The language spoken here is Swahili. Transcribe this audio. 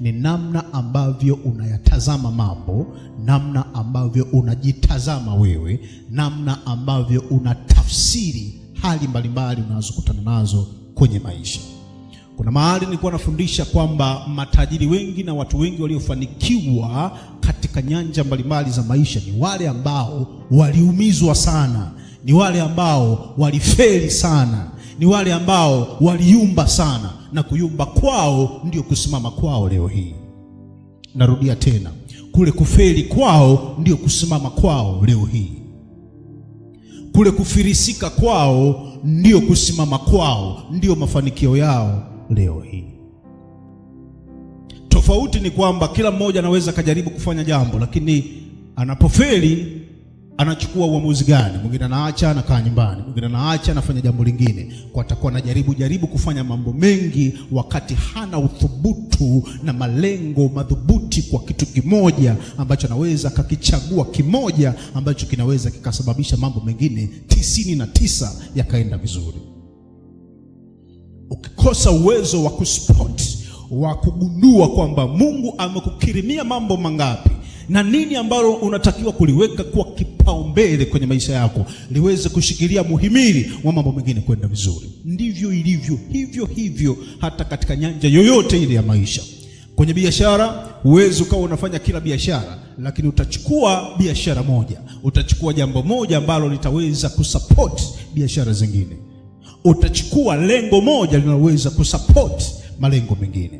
ni namna ambavyo unayatazama mambo, namna ambavyo unajitazama wewe, namna ambavyo unatafsiri hali mbalimbali unazokutana nazo kwenye maisha. Kuna mahali nilikuwa nafundisha kwamba matajiri wengi na watu wengi waliofanikiwa katika nyanja mbalimbali za maisha ni wale ambao waliumizwa sana, ni wale ambao walifeli sana, ni wale ambao waliumba sana, na kuyumba kwao ndio kusimama kwao leo hii. Narudia tena, kule kufeli kwao ndio kusimama kwao leo hii. Kule kufirisika kwao ndio kusimama kwao, ndio mafanikio yao leo hii. Tofauti ni kwamba kila mmoja anaweza kujaribu kufanya jambo, lakini anapofeli anachukua uamuzi gani? Mwingine anaacha, anakaa nyumbani, mwingine anaacha, anafanya jambo lingine, kwa atakuwa anajaribu kufanya mambo mengi wakati hana uthubutu na malengo madhubuti kwa kitu kimoja ambacho anaweza kakichagua, kimoja ambacho kinaweza kikasababisha mambo mengine 99 yakaenda vizuri. Ukikosa uwezo wa kuspot, wa kugundua kwamba Mungu amekukirimia mambo mangapi na nini ambalo unatakiwa kuliweka kwa kipaumbele kwenye maisha yako liweze kushikilia muhimili wa mambo mengine kwenda vizuri, ndivyo ilivyo hivyo hata katika nyanja yoyote ile ya maisha. Kwenye biashara, uwezo ukawa unafanya kila biashara, lakini utachukua biashara moja, utachukua jambo moja ambalo litaweza kusupport biashara zingine, utachukua lengo moja linaloweza kusupport malengo mengine.